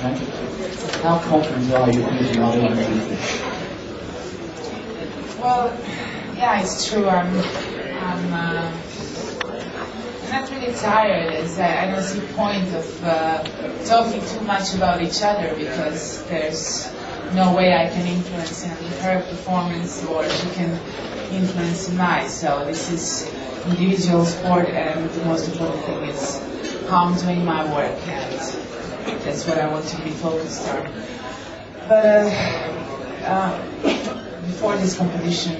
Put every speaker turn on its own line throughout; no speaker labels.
Okay? How confident are you using our young people?
Well, yeah, it's true. I'm not really tired. As I don't see point of talking too much about each other, because there's no way I can influence in her performance or she can influence mine. So this is individual sport, and the most important thing is how I'm doing my work, and that's what I want to be focused on. But before this competition,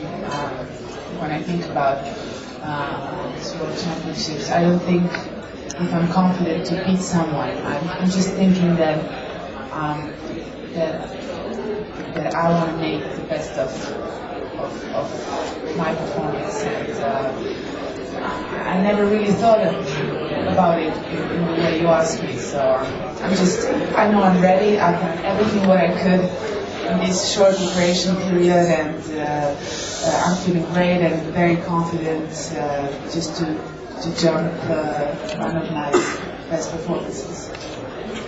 when I think about World Championships, I don't think if I'm confident to beat someone. I'm just thinking that that I want to make the best of my performance, and I never really thought about it in the way you asked me. So I know I'm ready. I've done everything what I could in this short preparation period, and I'm feeling great and very confident just to jump one of my best performances.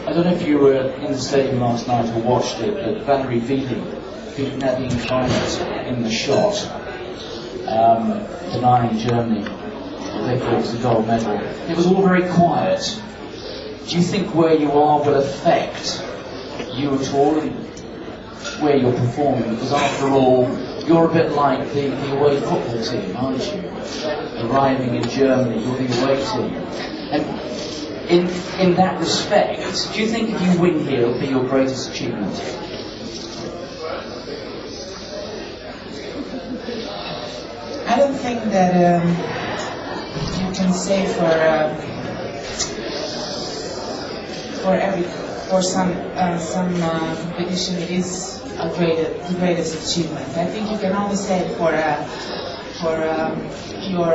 I don't know if you were in the stadium last night or watched it, but Valerie Veling beat Nadine Kleinert in the shot, denying Germany what they thought was the gold medal. It was all very quiet. Do you think where you are will affect you at all, and where you're performing? Because after all, you're a bit like the away football team, aren't you? Arriving in Germany, you're the away team. And in that respect, do you think if you win here, it'll be your greatest achievement?
I don't think that you can say for some competition it is the greatest achievement. I think you can only say it for your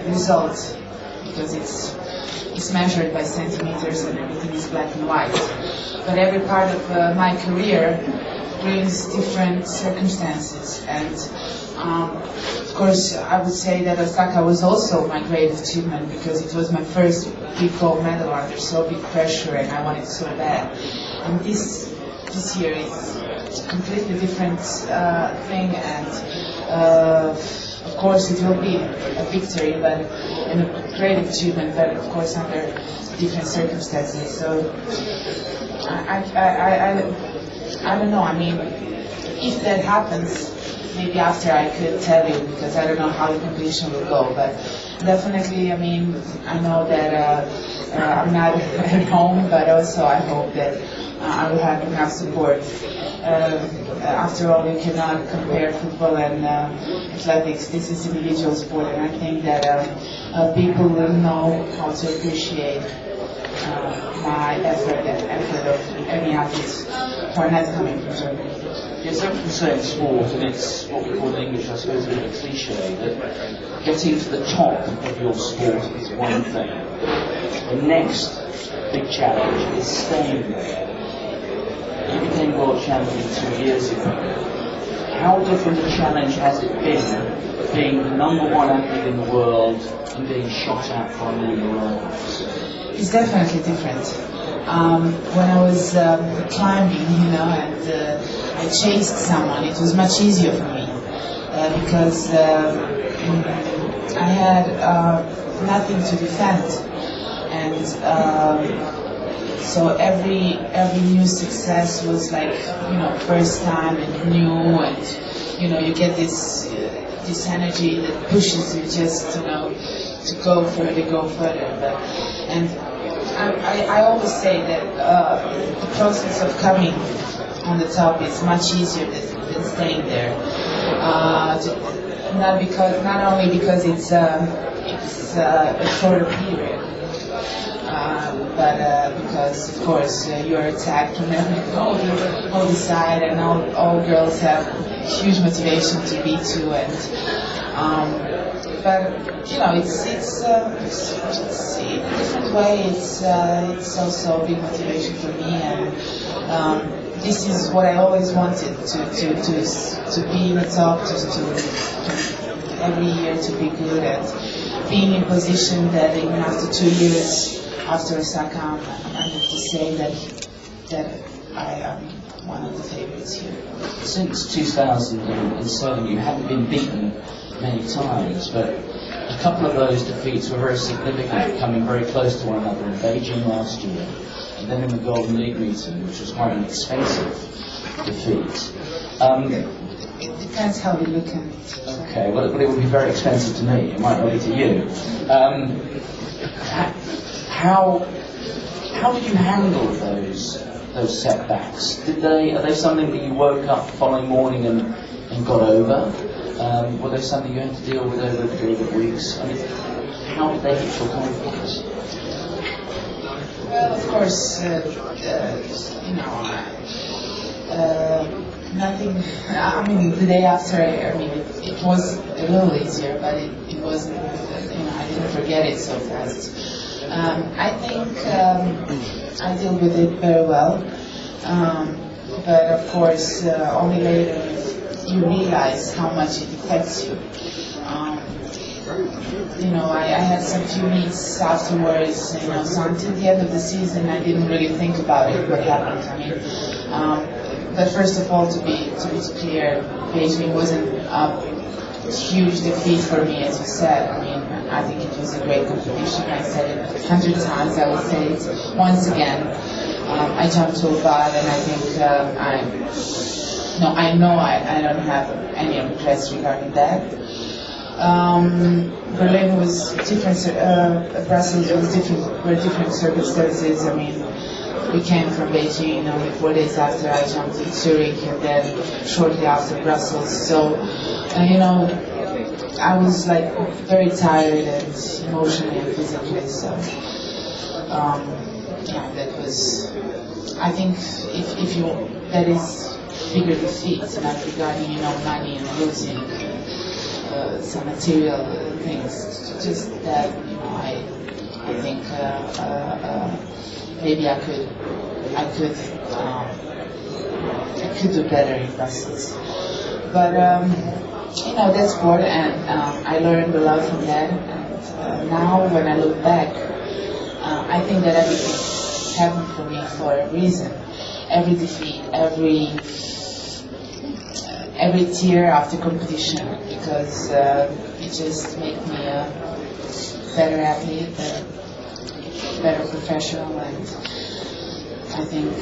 result, because it's measured by centimeters and everything is black and white. But every part of my career brings different circumstances, and of course I would say that Osaka was also my greatest achievement, because it was my first big gold medal under so big pressure, and I wanted so bad. And this year is a completely different thing, and of course it will be a victory, but and a great achievement, but of course under different circumstances. So I don't know. I mean, if that happens, maybe after I could tell you, because I don't know how the competition will go. But definitely, I mean, I know that I'm not at home, but also I hope that I will have enough support. After all, you cannot compare football and athletics. This is individual sport, and I think that people will know how to appreciate my effort and effort of any athletes who are not coming from Germany.
Yes, I often say in sport, and it's what we call in English, I suppose, a bit of a cliche, that getting to the top of your sport is one thing. The next big challenge is staying there. You became world champion 2 years ago. How different a challenge has it been, being the #1 athlete in the world and being shot at by all your rivals?
It's definitely different. When I was climbing, and I chased someone, it was much easier for me because I had nothing to defend, and so every new success was like first time and new, and you get this energy that pushes you just to go further. And I always say that the process of coming on the top is much easier than staying there. Not only because it's a shorter period, but because of course you're attacked from all the side, and all girls have huge motivation to beat you, and but it's in a different way. It's also a big motivation for me, and this is what I always wanted to be in the top, just to every year to be good, and being in position that even after 2 years after Osaka, I have to say that I am one of the favorites here.
Since 2007, you haven't been beaten many times, but a couple of those defeats were very significant, coming very close to one another in Beijing last year, and then in the Golden League meeting, which was quite an expensive defeat.
It depends how you look at it.
Okay, well it would be very expensive to me, it might not be to you. How did you handle those setbacks? Are they something that you woke up the following morning and got over? Were they something you had to deal with over a period of weeks? I mean, how did they hit your confidence?
Well, of course, nothing. I mean, the day after, it was a little easier, but it wasn't. I didn't forget it so fast. I think I deal with it very well, but of course, only later you realize how much it affects you. I had some few weeks afterwards, so until the end of the season I didn't really think about it, what happened. But first of all, to be clear, Beijing wasn't a huge defeat for me, as you said. I think it was a great competition. I said it 100 times, I will say it once again. I jumped so bad, and I think I know I don't have any regrets regarding that. Berlin was different, Brussels was different, were different circumstances. We came from Beijing only 4 days after I jumped to Zurich, and then shortly after Brussels. So, I was like very tired and emotionally and physically. So, that was. I think if you that is bigger defeats, not regarding money and losing some material things. Just that I think maybe I could do better in Brussels. But that's sport, and I learned a lot from that. And now, when I look back, I think that everything happened for me for a reason. Every defeat, every tear after competition, because it just made me a better athlete, a better professional, and I think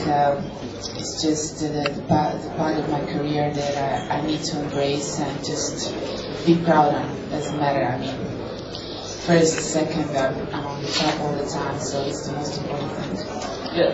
it's just the part of my career that I need to embrace and just be proud of. Doesn't matter, first, second, I'm on the top all the time, so it's the most important thing.
Yeah.